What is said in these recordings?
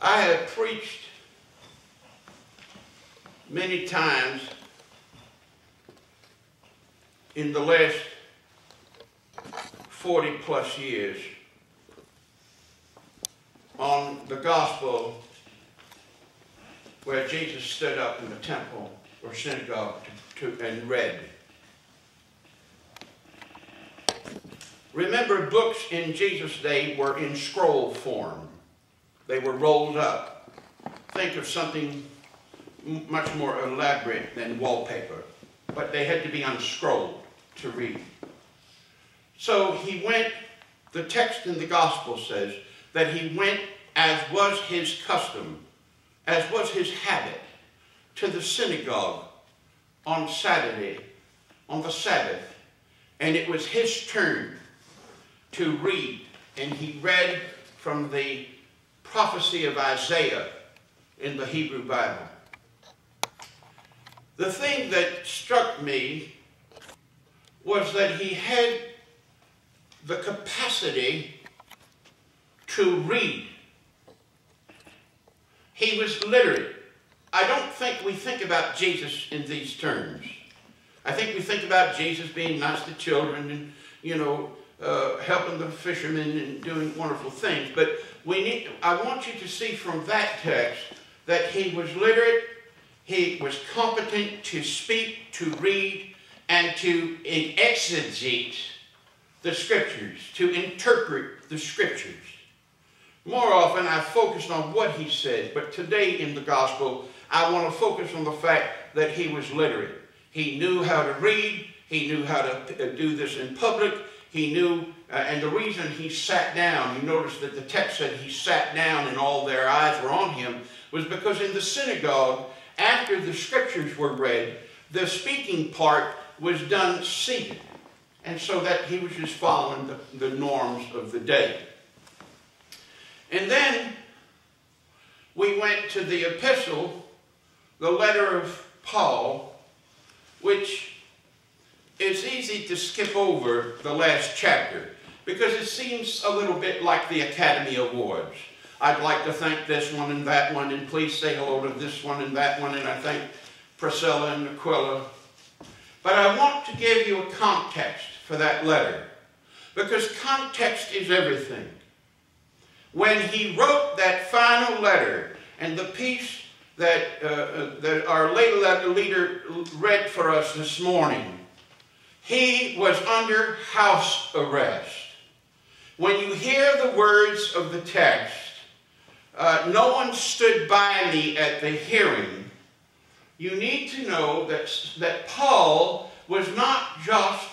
I have preached many times in the last 40 plus years on the gospel where Jesus stood up in the temple or synagogue and read. Remember, books in Jesus' day were in scroll form. They were rolled up. Think of something much more elaborate than wallpaper, but they had to be unscrolled to read. So he went, the text in the gospel says that he went, as was his custom, as was his habit, to the synagogue on Saturday, on the Sabbath, and it was his turn to read, and he read from the prophecy of Isaiah in the Hebrew Bible. The thing that struck me was that he had the capacity to read. He was literate. I don't think we think about Jesus in these terms. I think we think about Jesus being nice to children and, you know, helping the fishermen and doing wonderful things. But I want you to see from that text that he was literate, he was competent to speak, to read, and to exegete the Scriptures, to interpret the Scriptures. More often I focused on what he said, but today in the gospel I want to focus on the fact that he was literate. He knew how to read, he knew how to do this in public, he knew, and the reason he sat down, you notice that the text said he sat down and all their eyes were on him, was because in the synagogue, after the Scriptures were read, the speaking part was done seated. And so that he was just following the norms of the day. And then we went to the epistle, the letter of Paul, which is easy to skip over the last chapter because it seems a little bit like the Academy Awards. I'd like to thank this one and that one, and please say hello to this one and that one, and I thank Priscilla and Aquila. But I want to give you a context for that letter, because context is everything. When he wrote that final letter, and the piece that our leader read for us this morning, he was under house arrest. When you hear the words of the text, no one stood by me at the hearing, you need to know that Paul was not just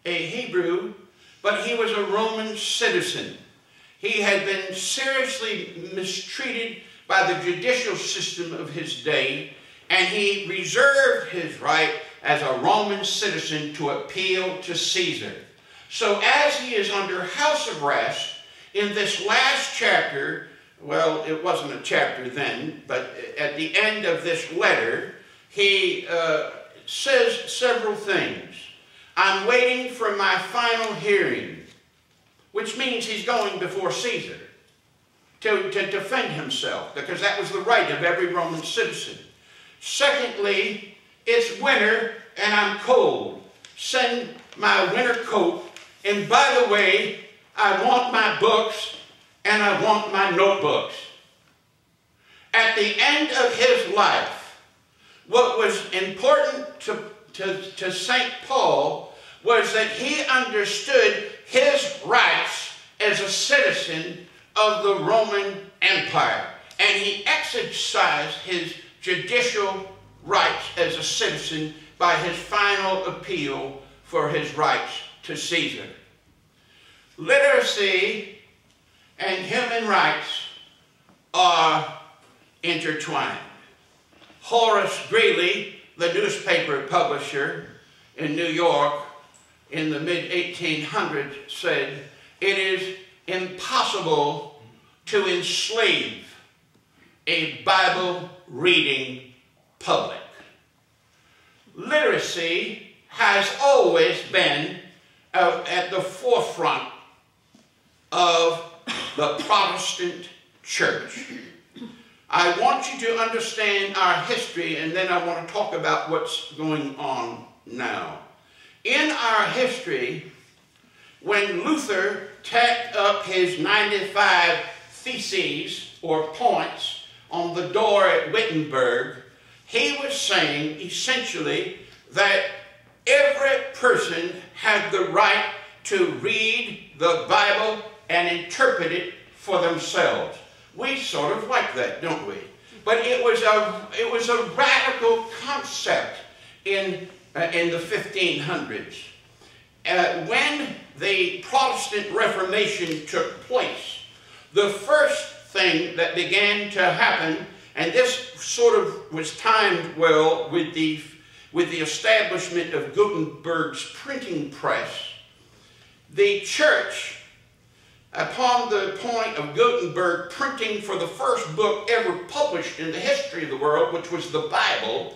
a Hebrew, but he was a Roman citizen. He had been seriously mistreated by the judicial system of his day, and he reserved his right as a Roman citizen to appeal to Caesar. So as he is under house arrest, in this last chapter, well, it wasn't a chapter then, but at the end of this letter, he says several things. I'm waiting for my final hearing, which means he's going before Caesar to defend himself, because that was the right of every Roman citizen. Secondly, it's winter and I'm cold. Send my winter coat, and by the way, I want my books and I want my notebooks. At the end of his life, what was important to St. Paul was that he understood his rights as a citizen of the Roman Empire, and he exercised his judicial rights as a citizen by his final appeal for his rights to Caesar. Literacy and human rights are intertwined. Horace Greeley, the newspaper publisher in New York in the mid-1800s, said, "It is impossible to enslave a Bible-reading public." Literacy has always been at the forefront of the Protestant church. I want you to understand our history, and then I want to talk about what's going on now. In our history, when Luther tacked up his 95 theses or points on the door at Wittenberg, he was saying essentially that every person had the right to read the Bible and interpret it for themselves. We sort of like that, don't we? But it was a radical concept in the 1500s. When the Protestant Reformation took place, the first thing that began to happen, and this sort of was timed well with the establishment of Gutenberg's printing press, the church, upon the point of Gutenberg printing for the first book ever published in the history of the world, which was the Bible,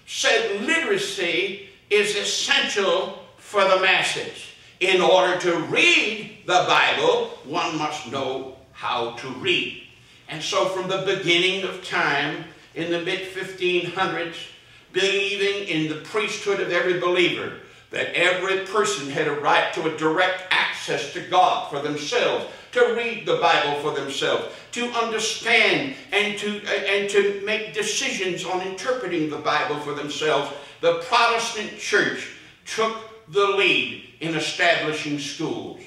said literacy is essential for the masses. In order to read the Bible, one must know how to read. And so from the beginning of time, in the mid-1500s, believing in the priesthood of every believer, that every person had a right to a direct access to God for themselves, to read the Bible for themselves, to understand and to make decisions on interpreting the Bible for themselves, the Protestant church took the lead in establishing schools.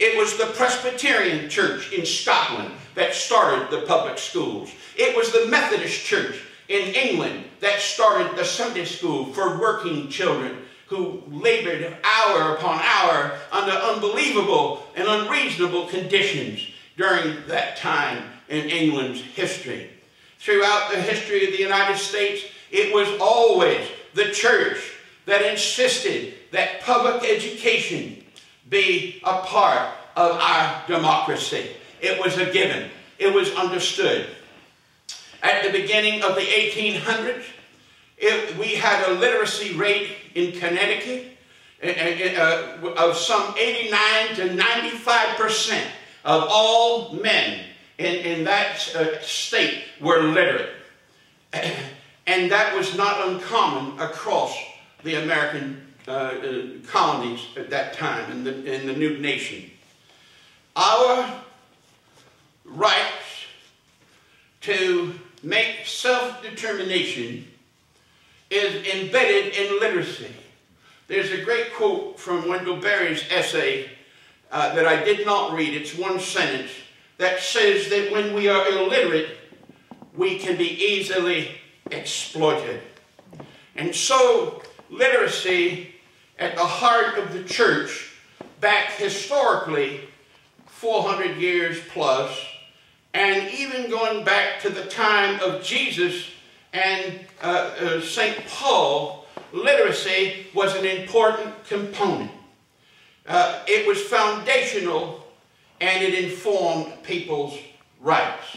It was the Presbyterian church in Scotland that started the public schools. It was the Methodist church in England that started the Sunday school for working children who labored hour upon hour under unbelievable and unreasonable conditions during that time in England's history. Throughout the history of the United States, it was always the church that insisted that public education be a part of our democracy. It was a given. It was understood. At the beginning of the 1800s, we had a literacy rate in Connecticut of some 89 to 95% of all men in that state were literate. And that was not uncommon across the American colonies at that time in the new nation. Our rights to make self-determination is embedded in literacy. There's a great quote from Wendell Berry's essay that I did not read. It's one sentence that says that when we are illiterate, we can be easily exploited. And so literacy at the heart of the church, back historically 400 years plus, and even going back to the time of Jesus and St. Paul, literacy was an important component. It was foundational, and it informed people's rights.